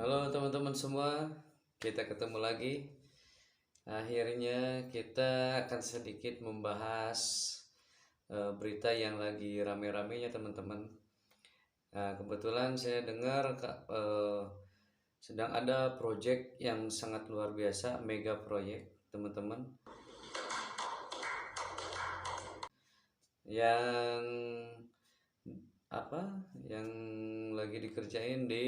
Halo teman-teman semua, kita ketemu lagi. Akhirnya kita akan sedikit membahas berita yang lagi rame-ramenya teman-teman. Kebetulan saya dengar sedang ada proyek yang sangat luar biasa, mega proyek teman-teman, yang yang lagi dikerjain di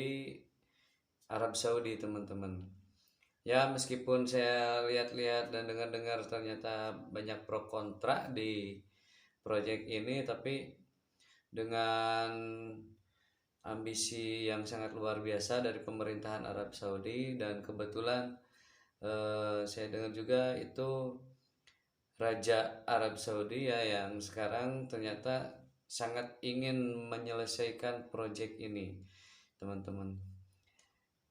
Arab Saudi teman-teman. Ya, meskipun saya lihat-lihat dan dengar-dengar ternyata banyak pro kontra di proyek ini, tapi dengan ambisi yang sangat luar biasa dari pemerintahan Arab Saudi, dan kebetulan saya dengar juga itu Raja Arab Saudi ya yang sekarang ternyata sangat ingin menyelesaikan proyek ini teman-teman.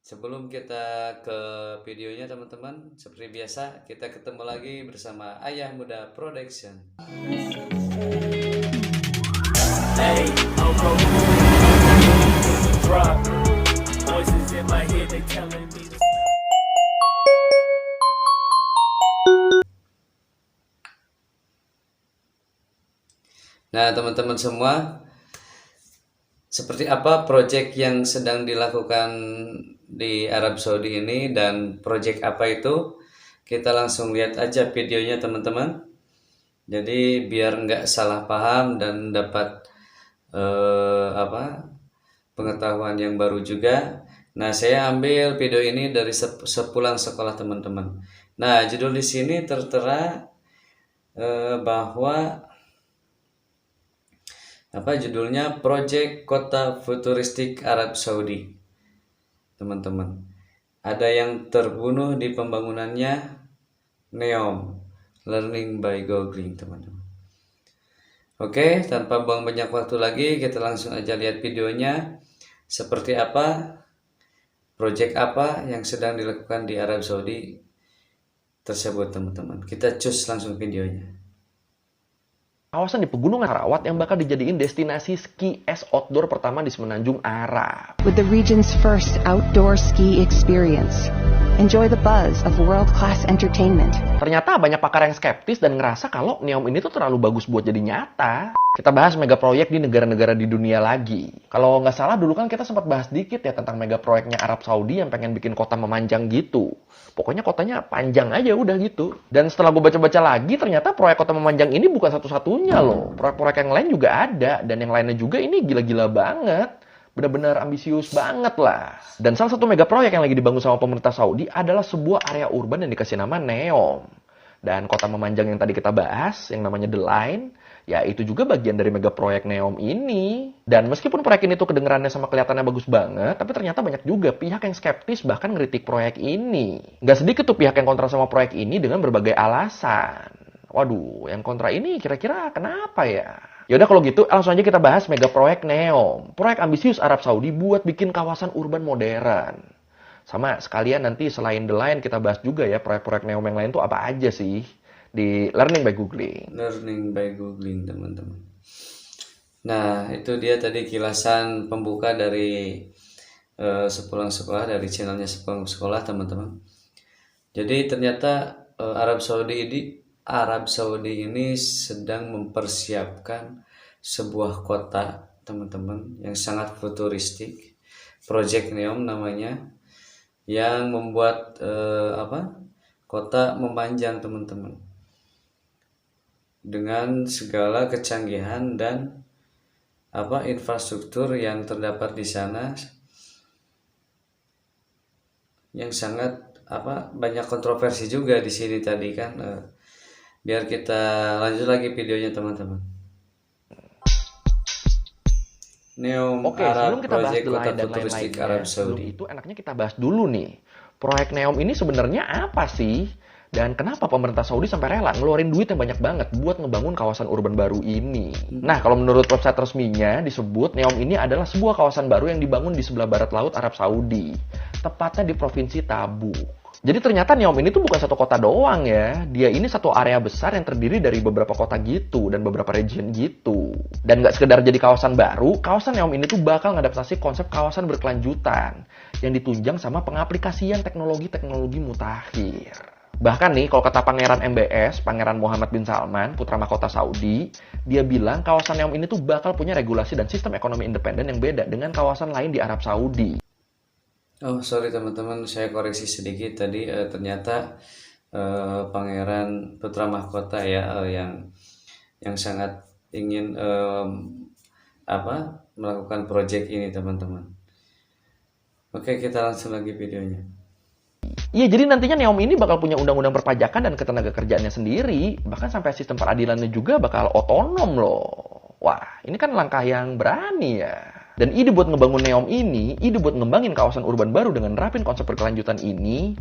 Sebelum kita ke videonya teman-teman, seperti biasa kita ketemu lagi bersama Ayah Muda Production. Hey, nah teman-teman semua, seperti apa proyek yang sedang dilakukan di Arab Saudi ini dan proyek apa itu, kita langsung lihat aja videonya teman-teman. Jadi biar nggak salah paham dan dapat pengetahuan yang baru juga. Nah, saya ambil video ini dari sepulang sekolah teman-teman. Nah, judul di sini tertera bahwa judulnya Project Kota Futuristik Arab Saudi. Teman-teman, ada yang terbunuh di pembangunannya, NEOM, Learning by Googling, teman-teman. Oke, tanpa buang banyak waktu lagi, kita langsung aja lihat videonya. Seperti apa, project apa yang sedang dilakukan di Arab Saudi tersebut, teman-teman. Kita cus langsung videonya. Kawasan di Pegunungan Sarawak yang bakal dijadiin destinasi ski es outdoor pertama di Semenanjung Arab. With the region's first outdoor ski experience, enjoy the buzz of world-class entertainment. Ternyata banyak pakar yang skeptis dan ngerasa kalau NEOM ini tuh terlalu bagus buat jadi nyata. Kita bahas mega proyek di negara-negara di dunia lagi. Kalau nggak salah dulu kan kita sempat bahas dikit ya tentang mega proyeknya Arab Saudi yang pengen bikin kota memanjang gitu. Pokoknya kotanya panjang aja udah gitu. Dan setelah gue baca-baca lagi, ternyata proyek kota memanjang ini bukan satu-satunya loh. Proyek-proyek yang lain juga ada. Dan yang lainnya juga ini gila-gila banget. Benar-benar ambisius banget lah. Dan salah satu mega proyek yang lagi dibangun sama pemerintah Saudi adalah sebuah area urban yang dikasih nama NEOM. Dan kota memanjang yang tadi kita bahas, yang namanya The Line, ya itu juga bagian dari mega proyek NEOM ini. Dan meskipun proyek ini tuh kedengerannya sama kelihatannya bagus banget, tapi ternyata banyak juga pihak yang skeptis bahkan ngeritik proyek ini. Nggak sedikit tuh pihak yang kontra sama proyek ini dengan berbagai alasan. Waduh, yang kontra ini kira-kira kenapa ya? Yaudah kalau gitu langsung aja kita bahas mega proyek NEOM. Proyek ambisius Arab Saudi buat bikin kawasan urban modern. Sama sekalian nanti selain The Line kita bahas juga ya proyek-proyek NEOM yang lain tuh apa aja sih di Learning by Googling. Learning by Googling, teman-teman. Nah, itu dia tadi kilasan pembuka dari sepulang sekolah, dari channelnya sepulang sekolah, teman-teman. Jadi ternyata Arab Saudi ini sedang mempersiapkan sebuah kota, teman-teman, yang sangat futuristik. Project NEOM namanya, yang membuat kota memanjang, teman-teman, dengan segala kecanggihan dan infrastruktur yang terdapat di sana, yang sangat banyak kontroversi juga di sini tadi kan. Biar kita lanjut lagi videonya, teman-teman. NEOM Oke, Arab sebelum kita bahas Project The Kota Line dan Futuristik lain-lainnya, Arab sebelum Saudi. itu enaknya kita bahas dulu nih. Proyek NEOM ini sebenarnya apa sih? Dan kenapa pemerintah Saudi sampai rela ngeluarin duit yang banyak banget buat ngebangun kawasan urban baru ini? Nah, kalau menurut website resminya disebut NEOM ini adalah sebuah kawasan baru yang dibangun di sebelah barat laut Arab Saudi. Tepatnya di Provinsi Tabuk. Jadi ternyata Neom ini tuh bukan satu kota doang ya. Dia ini satu area besar yang terdiri dari beberapa kota gitu dan beberapa region gitu. Dan nggak sekedar jadi kawasan baru, kawasan Neom ini tuh bakal ngadaptasi konsep kawasan berkelanjutan yang ditunjang sama pengaplikasian teknologi-teknologi mutakhir. Bahkan nih, kalau kata Pangeran MBS, Pangeran Mohammed bin Salman, putra mahkota Saudi, dia bilang kawasan Neom ini tuh bakal punya regulasi dan sistem ekonomi independen yang beda dengan kawasan lain di Arab Saudi. Oh, sorry teman-teman, saya koreksi sedikit tadi. Ternyata Pangeran Putra Mahkota ya, yang sangat ingin melakukan project ini teman-teman. Oke, kita langsung lagi videonya. Iya, jadi nantinya Neom ini bakal punya undang-undang perpajakan dan ketenagakerjaannya sendiri. Bahkan sampai sistem peradilannya juga bakal otonom loh. Wah, ini kan langkah yang berani ya. Dan ide buat ngebangun Neom ini, ide buat ngembangin kawasan urban baru dengan nerapin konsep berkelanjutan ini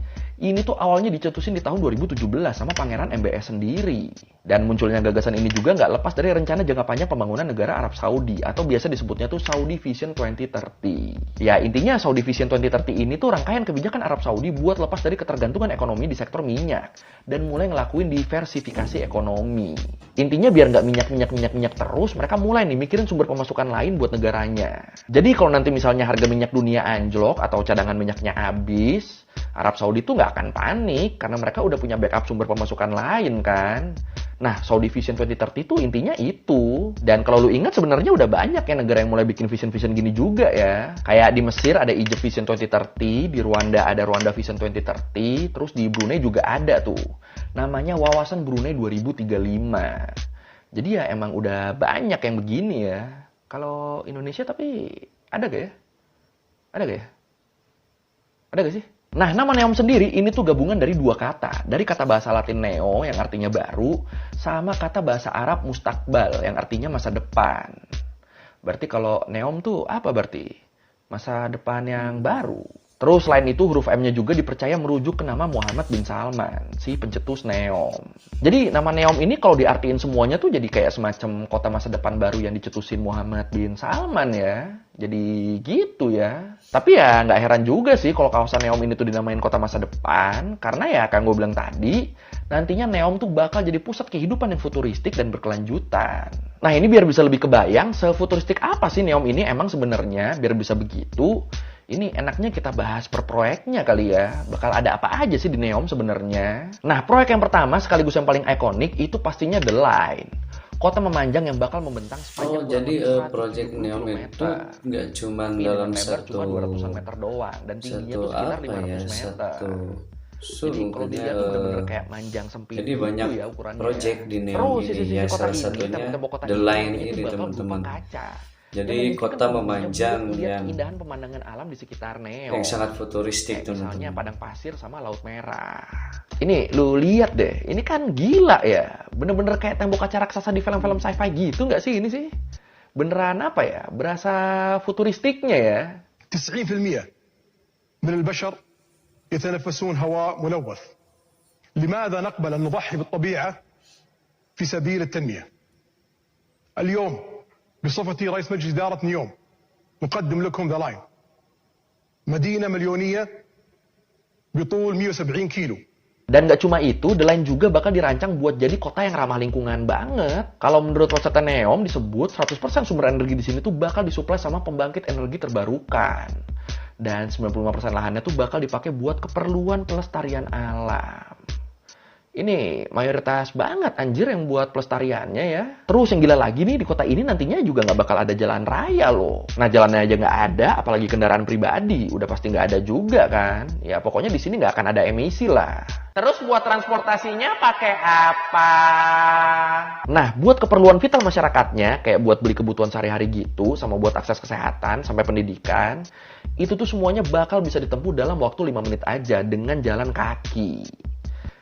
tuh awalnya dicetusin di tahun 2017 sama Pangeran MBS sendiri. Dan munculnya gagasan ini juga nggak lepas dari rencana jangka panjang pembangunan negara Arab Saudi, atau biasa disebutnya tuh Saudi Vision 2030. Ya, intinya Saudi Vision 2030 ini tuh rangkaian kebijakan Arab Saudi buat lepas dari ketergantungan ekonomi di sektor minyak, dan mulai ngelakuin diversifikasi ekonomi. Intinya biar nggak minyak terus, mereka mulai nih mikirin sumber pemasukan lain buat negaranya. Jadi kalau nanti misalnya harga minyak dunia anjlok atau cadangan minyaknya habis, Arab Saudi tuh nggak akan panik karena mereka udah punya backup sumber pemasukan lain kan. Nah, Saudi Vision 2030 tuh intinya itu. Dan kalau lu ingat sebenarnya udah banyak ya negara yang mulai bikin vision-vision gini juga ya. Kayak di Mesir ada Egypt Vision 2030, di Rwanda ada Rwanda Vision 2030, terus di Brunei juga ada tuh. Namanya Wawasan Brunei 2035. Jadi ya emang udah banyak yang begini ya. Kalau Indonesia tapi ada gak ya? Ada gak ya? Ada gak sih? Nah, nama Neom sendiri ini tuh gabungan dari dua kata. Dari kata bahasa Latin neo yang artinya baru, sama kata bahasa Arab mustakbal yang artinya masa depan. Berarti kalau Neom tuh apa berarti? Masa depan yang baru. Terus selain itu huruf M-nya juga dipercaya merujuk ke nama Muhammad bin Salman, si pencetus Neom. Jadi nama Neom ini kalau diartiin semuanya tuh jadi kayak semacam kota masa depan baru yang dicetusin Muhammad bin Salman ya. Jadi gitu ya. Tapi ya nggak heran juga sih kalau kawasan Neom ini tuh dinamain kota masa depan. Karena ya kan gue bilang tadi, nantinya Neom tuh bakal jadi pusat kehidupan yang futuristik dan berkelanjutan. Nah ini biar bisa lebih kebayang sefuturistik apa sih Neom ini emang sebenarnya, biar bisa begitu. Ini enaknya kita bahas per proyeknya kali ya. Bakal ada apa aja sih di Neom sebenarnya? Nah, proyek yang pertama sekaligus yang paling ikonik itu pastinya The Line. Kota memanjang yang bakal membentang sepanjang jadi proyek Neom itu nggak cuma dalam satu 200 meter doang dan tingginya tuh sekitar 500 meter. Jadi kalau dilihat tuh bener-bener kayak manjang sempit. Jadi banyak ya ukurannya. proyek di Neom ini ya, salah satunya The Line ini teman-teman. Jadi kota memanjang yang keindahan pemandangan alam di sekitar Neom yang sangat futuristik tuh. Misalnya padang pasir sama laut merah. Ini lu lihat deh, ini kan gila ya. Bener-bener kayak tembok kaca raksasa di film-film sci-fi gitu nggak sih ini sih? Beneran apa ya? Berasa futuristiknya ya. 90% من البشر يتنفسون هواء ملوث. لماذا نقبل أن نضحي بالطبيعة في سبيل التنمية؟ اليوم بصفتي رئيس مجلس إدارة نيوم نقدم لكم ذا لاين، مدينة مليونية بطول 170 كيلو. Dan nggak cuma itu, The Line juga bakal dirancang buat jadi kota yang ramah lingkungan banget. Kalau menurut website Neom disebut 100% sumber energi di sini tuh bakal disuplai sama pembangkit energi terbarukan. Dan 95% lahannya tuh bakal dipakai buat keperluan pelestarian alam. Ini mayoritas banget anjir yang buat pelestariannya ya. Terus yang gila lagi nih, di kota ini nantinya juga nggak bakal ada jalan raya loh. Nah jalannya aja nggak ada, apalagi kendaraan pribadi. Udah pasti nggak ada juga kan. Ya pokoknya di sini nggak akan ada emisi lah. Terus buat transportasinya pakai apa? Nah buat keperluan vital masyarakatnya, kayak buat beli kebutuhan sehari-hari gitu, sama buat akses kesehatan sampai pendidikan, itu tuh semuanya bakal bisa ditempuh dalam waktu 5 menit aja dengan jalan kaki.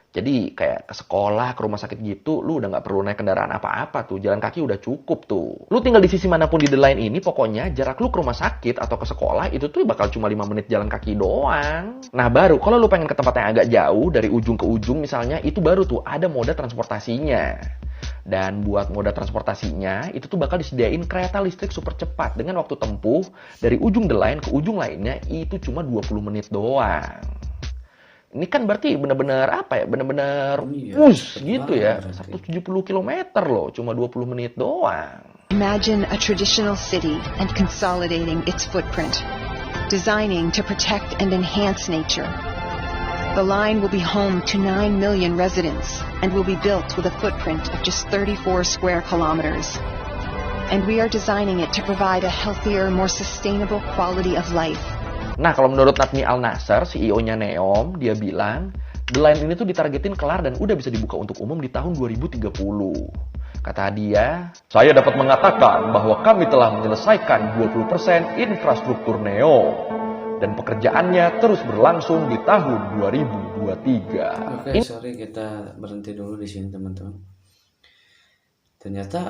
Jadi kayak ke sekolah, ke rumah sakit gitu, lu udah nggak perlu naik kendaraan apa-apa tuh. Jalan kaki udah cukup tuh. Lu tinggal di sisi manapun di The Line ini, pokoknya jarak lu ke rumah sakit atau ke sekolah itu tuh bakal cuma 5 menit jalan kaki doang. Nah baru, kalau lu pengen ke tempat yang agak jauh, dari ujung ke ujung misalnya, itu baru tuh ada moda transportasinya. Dan buat moda transportasinya, itu tuh bakal disediain kereta listrik super cepat dengan waktu tempuh dari ujung The Line ke ujung lainnya itu cuma 20 menit doang. Ini kan berarti benar-benar apa ya? Benar-benar Iya, gitu cepet ya. banget 170 km loh, cuma 20 menit doang. Imagine a traditional city and consolidating its footprint, designing to protect and enhance nature. The line will be home to 9 million residents and will be built with a footprint of just 34 square kilometers. And we are designing it to provide a healthier, more sustainable quality of life. Nah, kalau menurut Natmi Al-Nasser, CEO-nya Neom, dia bilang, The Line ini tuh ditargetin kelar dan udah bisa dibuka untuk umum di tahun 2030. Kata dia, saya dapat mengatakan bahwa kami telah menyelesaikan 20% infrastruktur Neom. Dan pekerjaannya terus berlangsung di tahun 2023. Oke, sorry kita berhenti dulu di sini teman-teman. Ternyata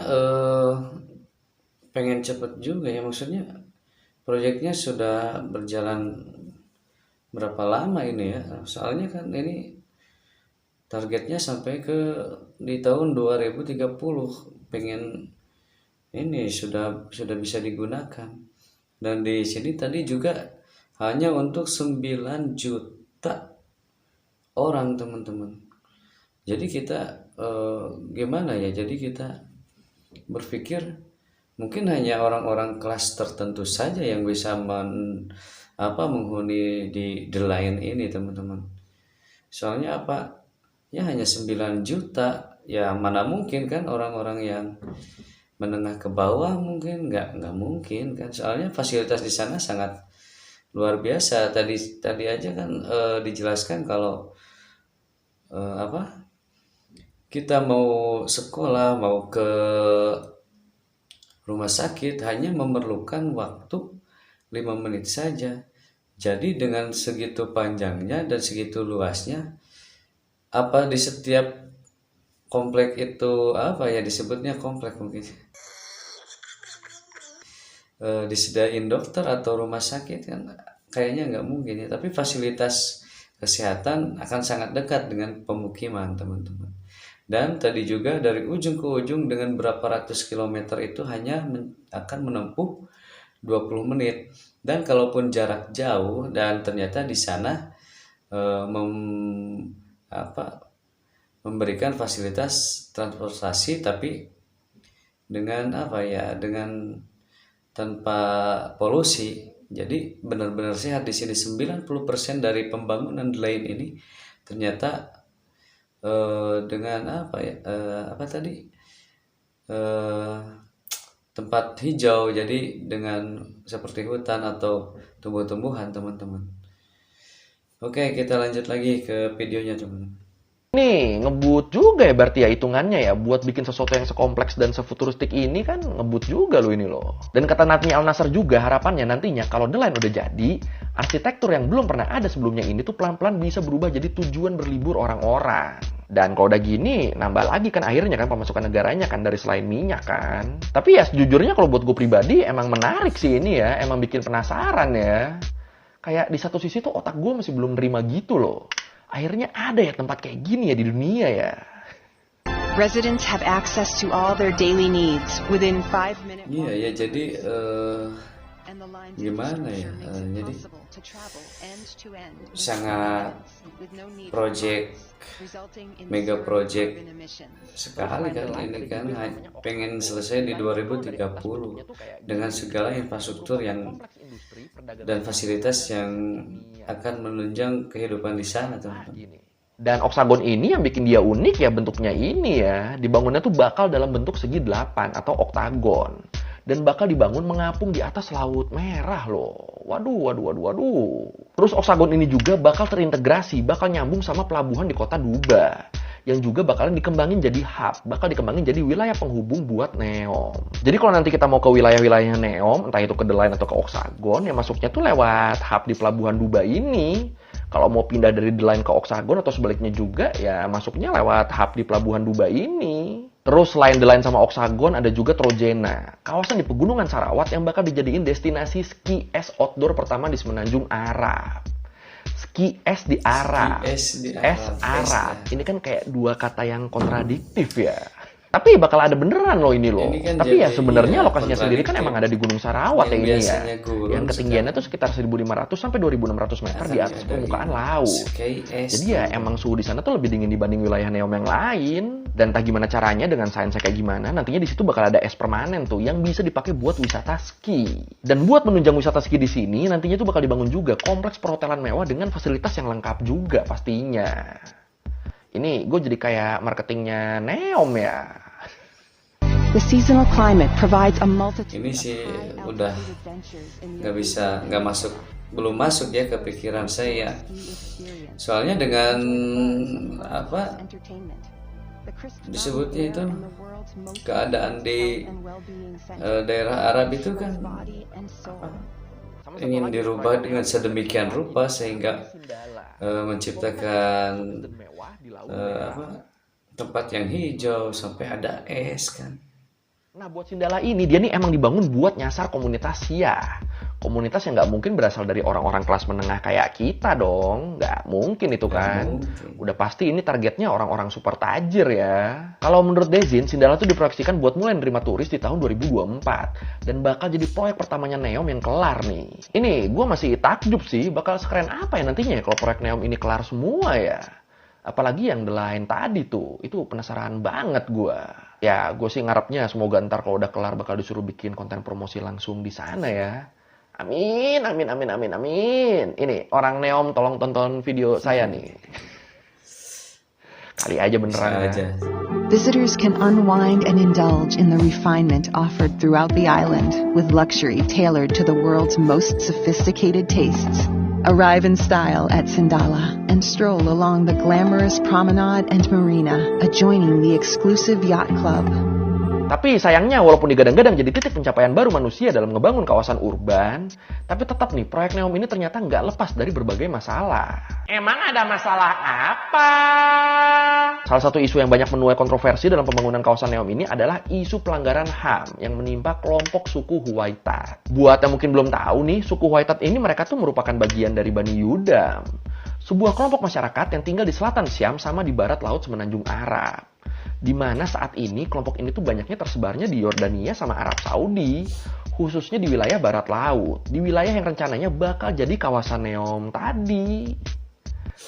pengen cepet juga ya, maksudnya proyeknya sudah berjalan berapa lama ini ya? Soalnya kan ini targetnya sampai ke di tahun 2030 pengen ini sudah bisa digunakan. Dan di sini tadi juga hanya untuk 9 juta orang teman-teman. Jadi kita gimana ya? Jadi kita berpikir mungkin hanya orang-orang kelas tertentu saja yang bisa menghuni di The Line ini teman-teman. Soalnya apa? Ya hanya 9 juta. Ya mana mungkin kan orang-orang yang menengah ke bawah mungkin nggak mungkin kan. Soalnya fasilitas di sana sangat luar biasa. Tadi aja kan dijelaskan kalau kita mau sekolah, mau ke rumah sakit hanya memerlukan waktu 5 menit saja. Jadi dengan segitu panjangnya dan segitu luasnya, apa di setiap komplek itu apa ya disebutnya komplek mungkin disediain dokter atau rumah sakit kan kayaknya nggak mungkin ya. Tapi fasilitas kesehatan akan sangat dekat dengan pemukiman teman-teman. Dan tadi juga dari ujung ke ujung dengan berapa ratus kilometer itu hanya akan menempuh 20 menit. Dan kalaupun jarak jauh dan ternyata di sana memberikan fasilitas transportasi tapi dengan dengan tanpa polusi. Jadi benar-benar sehat di sini. 90% dari pembangunan lain ini ternyata dengan tempat hijau, jadi dengan seperti hutan atau tumbuh-tumbuhan teman-teman. Oke, kita lanjut lagi ke videonya teman-teman. Nih, ngebut juga ya berarti ya hitungannya ya. Buat bikin sesuatu yang sekompleks dan sefuturistik ini kan ngebut juga loh ini loh. Dan kata Natmi Al-Nasser juga harapannya nantinya kalau The Line udah jadi, arsitektur yang belum pernah ada sebelumnya ini tuh pelan-pelan bisa berubah jadi tujuan berlibur orang-orang. Dan kalau udah gini, nambah lagi kan akhirnya kan pemasukan negaranya kan dari selain minyak kan. Tapi ya sejujurnya kalau buat gue pribadi emang menarik sih ini ya. Emang bikin penasaran ya. Kayak di satu sisi tuh otak gue masih belum nerima gitu loh. Akhirnya ada ya tempat kayak gini ya di dunia ya. Residents have access to all their daily needs within 5-minute walk. Iya ya, jadi And the line's gimana ya, infrastructure makes it jadi possible to travel end to end in sangat 20 minutes with no need project resulting in mega zero project carbon emissions. sekali kan ini kan pengen selesai di 2030 dengan segala infrastruktur yang dan fasilitas yang akan menunjang kehidupan di sana teman-teman. Dan oktagon ini yang bikin dia unik ya bentuknya ini ya. Dibangunnya tuh bakal dalam bentuk segi 8 atau oktagon. Dan bakal dibangun mengapung di atas Laut Merah loh. Waduh. Terus oktagon ini juga bakal terintegrasi, bakal nyambung sama pelabuhan di kota Duba. Yang juga bakalan dikembangin jadi hub, bakal dikembangin jadi wilayah penghubung buat Neom. Jadi kalau nanti kita mau ke wilayah-wilayahnya Neom, entah itu ke The Line atau ke oktagon, ya masuknya tuh lewat hub di pelabuhan Duba ini. Kalau mau pindah dari The Line ke oktagon atau sebaliknya juga, ya masuknya lewat hub di pelabuhan Duba ini. Terus selain The Line sama oktagon, ada juga Trojena, kawasan di Pegunungan Sarawak yang bakal dijadiin destinasi ski es outdoor pertama di Semenanjung Arab. Ski es di Arab. Es di Es Arab. Arab. Ini kan kayak dua kata yang kontradiktif ya. Tapi bakal ada beneran loh ini loh. Ini kan Tapi ya jadi, sebenarnya iya, lokasinya sendiri kan emang ada di Gunung Sarawak yang ya ini ya. biasanya gurun Yang ketinggiannya tuh sekitar 1.500 sampai 2.600 meter di atas permukaan laut. Jadi ya emang suhu di sana tuh lebih dingin dibanding wilayah Neom yang lain. Dan entah gimana caranya dengan sainsnya kayak gimana, nantinya di situ bakal ada es permanen tuh yang bisa dipakai buat wisata ski. Dan buat menunjang wisata ski di sini, nantinya tuh bakal dibangun juga kompleks perhotelan mewah dengan fasilitas yang lengkap juga pastinya. Ini gue jadi kayak marketingnya Neom ya. The seasonal climate provides a multitude Ini of sih high udah altitude adventures in the nggak masuk, belum masuk ya ke pikiran saya. ski experience. Soalnya dengan apa Entertainment. The crisp disebutnya itu and the world's most keadaan di and well-being center. daerah Arab itu kan Body and soul. ingin dirubah dengan sedemikian rupa sehingga menciptakan apa, tempat yang hijau sampai ada es kan. Nah, buat Sindala ini, dia nih emang dibangun buat nyasar komunitas ya. Komunitas yang nggak mungkin berasal dari orang-orang kelas menengah kayak kita dong. Nggak mungkin itu kan. Udah pasti ini targetnya orang-orang super tajir ya. Kalau menurut Dezin, Sindala tuh diproyeksikan buat mulai nerima turis di tahun 2024. Dan bakal jadi proyek pertamanya Neom yang kelar nih. Ini, gue masih takjub sih, bakal sekeren apa ya nantinya kalau proyek Neom ini kelar semua ya. Apalagi yang The Line tadi tuh, itu penasaran banget gue. Ya, gue sih ngarepnya semoga ntar kalau udah kelar bakal disuruh bikin konten promosi langsung di sana ya. Amin, amin, amin, amin, amin. Ini, orang Neom tolong tonton video saya nih. Kali aja beneran ya. Visitors can unwind and indulge in the refinement offered throughout the island with luxury tailored to the world's most sophisticated tastes. Arrive in style at Sindala and stroll along the glamorous promenade and marina adjoining the exclusive yacht club. Tapi sayangnya walaupun digadang-gadang jadi titik pencapaian baru manusia dalam ngebangun kawasan urban, tapi tetap nih proyek Neom ini ternyata nggak lepas dari berbagai masalah. Emang ada masalah apa? Salah satu isu yang banyak menuai kontroversi dalam pembangunan kawasan Neom ini adalah isu pelanggaran HAM yang menimpa kelompok suku Huwaitat. Buat yang mungkin belum tahu nih, suku Huwaitat ini mereka tuh merupakan bagian dari Bani Yudam, sebuah kelompok masyarakat yang tinggal di selatan Syam sama di barat laut semenanjung Arab. Di mana saat ini kelompok ini tuh banyaknya tersebarnya di Yordania sama Arab Saudi, khususnya di wilayah barat laut, di wilayah yang rencananya bakal jadi kawasan Neom tadi.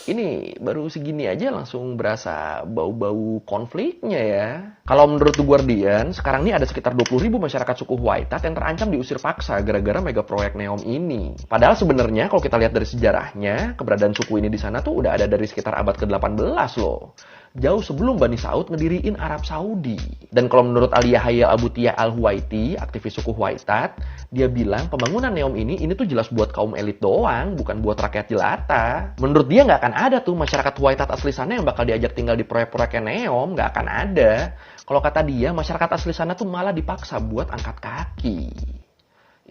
Ini baru segini aja langsung berasa bau-bau konfliknya ya. Kalau menurut The Guardian, sekarang ini ada sekitar 20.000 masyarakat suku Huwaitat yang terancam diusir paksa gara-gara mega proyek Neom ini. Padahal sebenarnya kalau kita lihat dari sejarahnya, keberadaan suku ini di sana tuh udah ada dari sekitar abad ke-18 loh. Jauh sebelum Bani Saud ngediriin Arab Saudi. Dan kalau menurut Ali Yahya Abu Tiyah Al-Huwaiti, aktivis suku Huwaitat, dia bilang pembangunan Neom ini tuh jelas buat kaum elit doang, bukan buat rakyat jelata. Menurut dia nggak akan ada tuh masyarakat Huwaitat asli sana yang bakal diajak tinggal di proyek-proyeknya Neom, nggak akan ada. Kalau kata dia, masyarakat asli sana tuh malah dipaksa buat angkat kaki.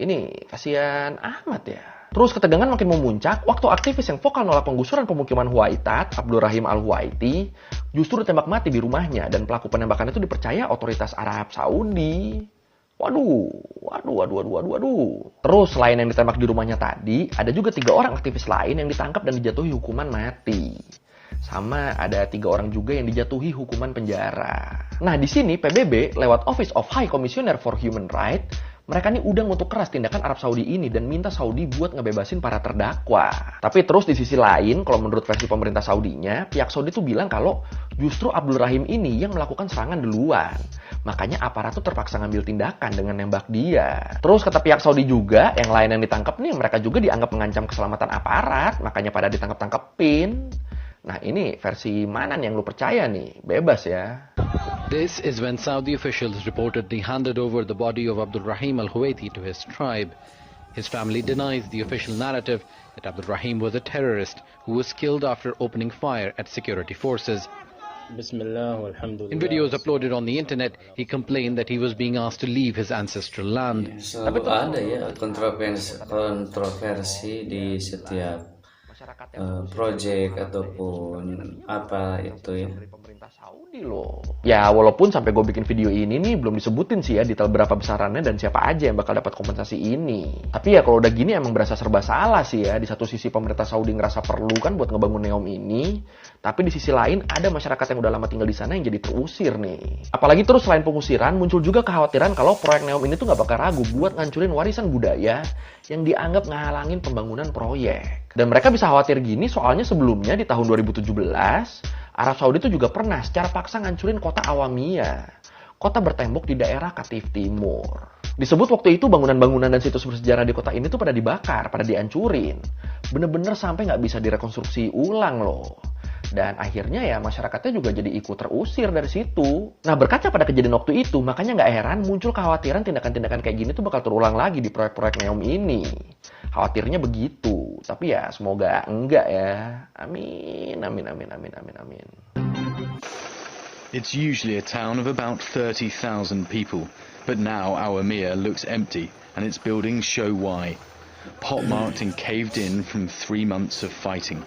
Ini kasihan amat ya. Terus ketegangan makin memuncak waktu aktivis yang vokal nolak penggusuran pemukiman Huwaitat, Abdul Rahim Al-Huwaiti, justru ditembak mati di rumahnya dan pelaku penembakan itu dipercaya otoritas Arab Saudi. Waduh. Terus selain yang ditembak di rumahnya tadi, ada juga 3 orang aktivis lain yang ditangkap dan dijatuhi hukuman mati. Sama ada 3 orang juga yang dijatuhi hukuman penjara. Nah di sini PBB lewat Office of High Commissioner for Human Rights, mereka nih udah ngutuk keras tindakan Arab Saudi ini dan minta Saudi buat ngebebasin para terdakwa. Tapi terus di sisi lain, kalau menurut versi pemerintah Saudinya, pihak Saudi tuh bilang kalau justru Abdul Rahim ini yang melakukan serangan duluan. Makanya aparat tuh terpaksa ngambil tindakan dengan nembak dia. Terus kata pihak Saudi juga, yang lain yang ditangkap nih mereka juga dianggap mengancam keselamatan aparat, makanya pada ditangkap-tangkepin. Nah ini versi mana nih yang lu percaya nih? Bebas ya. This is when Saudi officials reportedly handed over the body of Abdul Rahim Al-Huwaiti to his tribe. His family denies the official narrative that Abdul Rahim was a terrorist who was killed after opening fire at security forces. In videos uploaded on the internet, he complained that he was being asked to leave his ancestral land. Selalu ada ya kontroversi di setiap project ataupun apa itu ya. Dari pemerintah Saudi loh. Ya walaupun sampai gue bikin video ini nih belum disebutin sih ya detail berapa besarannya dan siapa aja yang bakal dapat kompensasi ini. Tapi ya kalau udah gini emang berasa serba salah sih ya. Di satu sisi pemerintah Saudi ngerasa perlu kan buat ngebangun NEOM ini, tapi di sisi lain ada masyarakat yang udah lama tinggal di sana yang jadi terusir nih. Apalagi terus selain pengusiran muncul juga kekhawatiran kalau proyek NEOM ini tuh nggak bakal ragu buat ngancurin warisan budaya yang dianggap ngehalangin pembangunan proyek. Dan mereka bisa khawatir gini soalnya sebelumnya di tahun 2017, Arab Saudi itu juga pernah secara paksa ngancurin kota Awamiyah, kota bertembok di daerah Qatif Timur. Disebut waktu itu bangunan-bangunan dan situs bersejarah di kota ini tuh pada dibakar, pada dihancurin. Bener-bener sampai nggak bisa direkonstruksi ulang loh. Dan akhirnya ya masyarakatnya juga jadi ikut terusir dari situ. Nah berkaca pada kejadian waktu itu, makanya nggak heran muncul kekhawatiran tindakan-tindakan kayak gini tuh bakal terulang lagi di proyek-proyek NEOM ini. Khawatirnya begitu, tapi ya semoga enggak ya. Amin, amin, amin, amin, amin, amin. It's usually a town of about 30,000 people, but now Awamiyah looks empty and its buildings show why. Pockmarked and caved in from 3 months of fighting.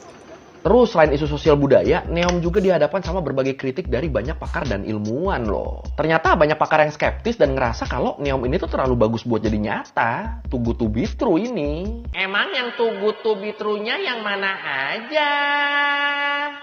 Terus selain isu sosial budaya, NEOM juga dihadapkan sama berbagai kritik dari banyak pakar dan ilmuwan loh. Ternyata banyak pakar yang skeptis dan ngerasa kalau NEOM ini tuh terlalu bagus buat jadi nyata. Too good to be true ini. Emang yang too good to be true-nya yang mana aja?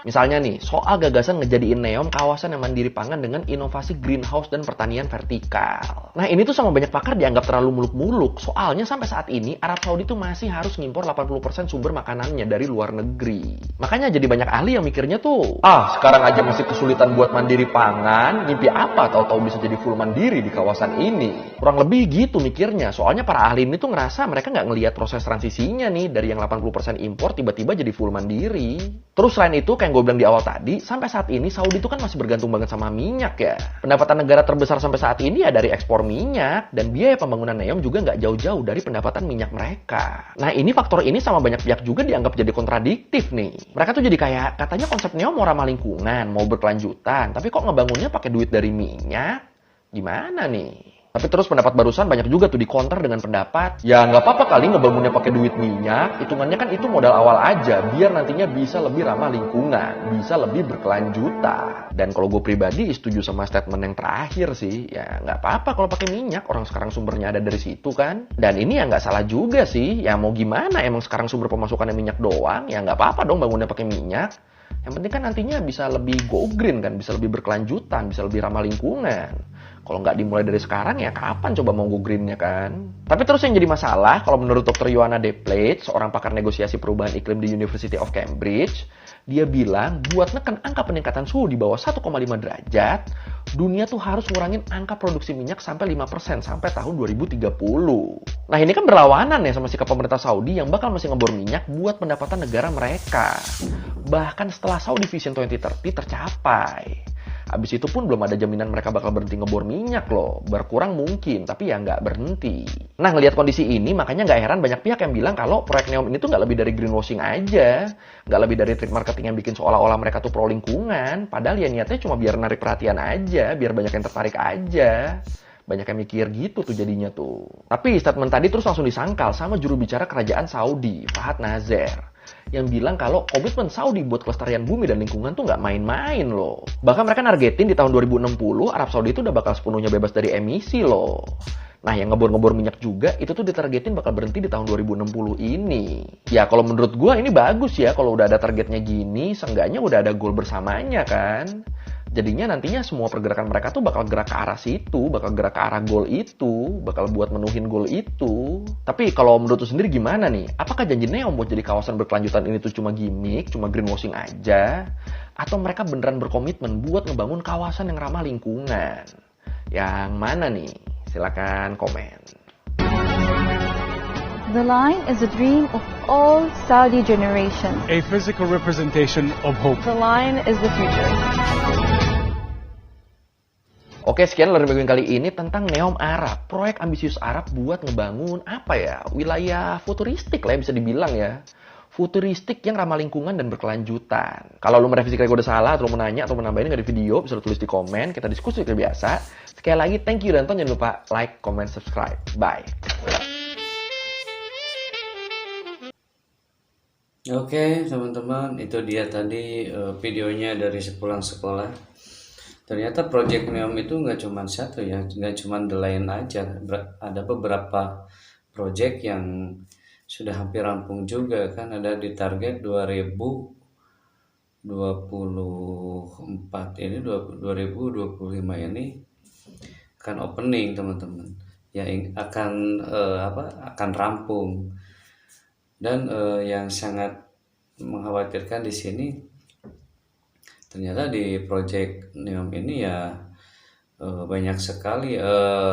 Misalnya nih, soal gagasan ngejadiin NEOM kawasan yang mandiri pangan dengan inovasi greenhouse dan pertanian vertikal. Nah ini tuh sama banyak pakar dianggap terlalu muluk-muluk. Soalnya sampai saat ini Arab Saudi tuh masih harus ngimpor 80% sumber makanannya dari luar negeri. Makanya jadi banyak ahli yang mikirnya tuh, sekarang aja masih kesulitan buat mandiri pangan, mimpi apa tahu-tahu bisa jadi full mandiri di kawasan ini. Kurang lebih gitu mikirnya, soalnya para ahli ini tuh ngerasa mereka nggak ngelihat proses transisinya nih, dari yang 80% impor tiba-tiba jadi full mandiri. Terus selain itu, kayak gue bilang di awal tadi, sampai saat ini Saudi itu kan masih bergantung banget sama minyak ya. Pendapatan negara terbesar sampai saat ini ya dari ekspor minyak, dan biaya pembangunan NEOM juga nggak jauh-jauh dari pendapatan minyak mereka. Nah ini faktor ini sama banyak pihak juga dianggap jadi kontradiktif nih. Mereka tuh jadi kayak, katanya konsep NEOM mau ramah lingkungan, mau berkelanjutan, tapi kok ngebangunnya pakai duit dari minyak? Gimana nih? Tapi terus pendapat barusan banyak juga tuh dikonter dengan pendapat, ya nggak apa-apa kali ngebangunnya pakai duit minyak, hitungannya kan itu modal awal aja, biar nantinya bisa lebih ramah lingkungan, bisa lebih berkelanjutan. Dan kalau gue pribadi setuju sama statement yang terakhir sih, ya nggak apa-apa kalau pakai minyak, orang sekarang sumbernya ada dari situ kan. Dan ini ya nggak salah juga sih, ya mau gimana, emang sekarang sumber pemasukannya minyak doang, ya nggak apa-apa dong bangunnya pakai minyak. Yang penting kan nantinya bisa lebih go green kan, bisa lebih berkelanjutan, bisa lebih ramah lingkungan. Kalau nggak dimulai dari sekarang ya kapan coba mau go greennya kan? Tapi terus yang jadi masalah, kalau menurut Dr. Ioana De Plate, seorang pakar negosiasi perubahan iklim di University of Cambridge, dia bilang buat neken angka peningkatan suhu di bawah 1,5 derajat, dunia tuh harus ngurangin angka produksi minyak sampai 5% sampai tahun 2030. Nah ini kan berlawanan ya sama sikap pemerintah Saudi yang bakal masih ngebor minyak buat pendapatan negara mereka. Bahkan setelah Saudi Vision 2030 tercapai. Habis itu pun belum ada jaminan mereka bakal berhenti ngebor minyak loh. Berkurang mungkin, tapi ya nggak berhenti. Nah, ngelihat kondisi ini, makanya nggak heran banyak pihak yang bilang kalau proyek NEOM ini tuh nggak lebih dari greenwashing aja. Nggak lebih dari trik marketing yang bikin seolah-olah mereka tuh pro lingkungan. Padahal ya niatnya cuma biar narik perhatian aja, biar banyak yang tertarik aja. Banyak yang mikir gitu tuh jadinya tuh. Tapi statement tadi terus langsung disangkal sama juru bicara kerajaan Saudi, Fahad Nazer, yang bilang kalau komitmen Saudi buat kelestarian bumi dan lingkungan tuh nggak main-main loh. Bahkan mereka nargetin di tahun 2060 Arab Saudi itu udah bakal sepenuhnya bebas dari emisi loh. Nah yang ngebor-ngebor minyak juga itu tuh ditargetin bakal berhenti di tahun 2060 ini. Ya kalau menurut gua ini bagus ya kalau udah ada targetnya gini, seenggaknya udah ada goal bersamanya kan. Jadinya nantinya semua pergerakan mereka tuh bakal gerak ke arah situ, bakal gerak ke arah goal itu, bakal buat menuhin goal itu. Tapi kalau menurut lu sendiri gimana nih? Apakah janji NEOM buat jadi kawasan berkelanjutan ini tuh cuma gimmick, cuma greenwashing aja? Atau mereka beneran berkomitmen buat ngebangun kawasan yang ramah lingkungan? Yang mana nih? Silakan komen. The line is a dream of all Saudi generations. A physical representation of hope. The line is the future. Oke, sekian Learning Bagian kali ini tentang NEOM Arab. Proyek ambisius Arab buat ngebangun apa ya? Wilayah futuristik lah ya bisa dibilang ya. Futuristik yang ramah lingkungan dan berkelanjutan. Kalau lu merevisi kayak gue udah salah, atau lu menanya, atau menambahin nggak di video, bisa lu tulis di komen. Kita diskusi kayak biasa. Sekali lagi, thank you dan jangan lupa like, comment, subscribe. Bye. Oke, teman-teman, itu dia tadi videonya dari sepulang sekolah. Ternyata Project Neom itu nggak cuma satu ya, nggak cuma The Line aja. Ada beberapa project yang sudah hampir rampung juga kan, ada di target 2024 ini, 2025 ini akan opening teman-teman. Ya akan rampung. Dan yang sangat mengkhawatirkan di sini, ternyata di Project Neom ini ya banyak sekali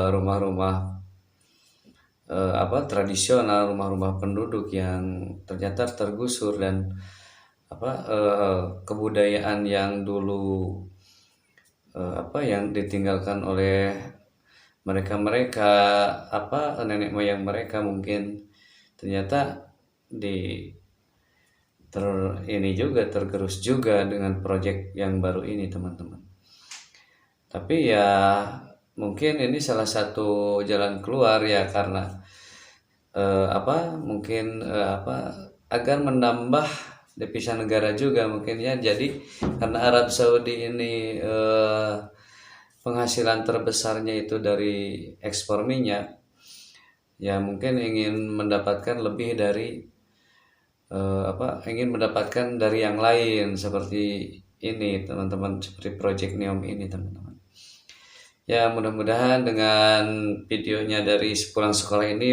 rumah-rumah tradisional, rumah-rumah penduduk yang ternyata tergusur, dan kebudayaan yang dulu yang ditinggalkan oleh mereka nenek moyang mereka mungkin ternyata ini juga tergerus juga dengan proyek yang baru ini teman-teman. Tapi ya mungkin ini salah satu jalan keluar ya, karena agar menambah devisa negara juga mungkin ya. Jadi karena Arab Saudi ini penghasilan terbesarnya itu dari ekspor minyak, ya mungkin ingin mendapatkan lebih dari ingin mendapatkan dari yang lain seperti ini teman-teman, seperti Project Neom ini teman-teman. Ya mudah-mudahan dengan videonya dari sepulang sekolah ini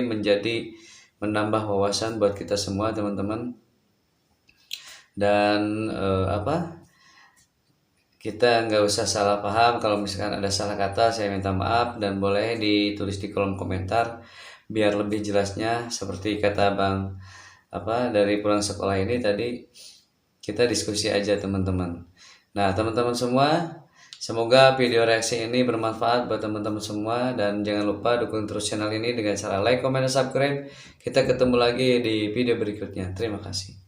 menambah wawasan buat kita semua teman-teman. Dan kita nggak usah salah paham. Kalau misalkan ada salah kata, saya minta maaf, dan boleh ditulis di kolom komentar biar lebih jelasnya. Seperti kata Bang dari pulang sekolah ini tadi, kita diskusi aja teman-teman. Nah teman-teman semua, semoga video reaksi ini bermanfaat buat teman-teman semua, dan jangan lupa dukung terus channel ini dengan cara like, comment, dan subscribe. Kita ketemu lagi di video berikutnya. Terima kasih.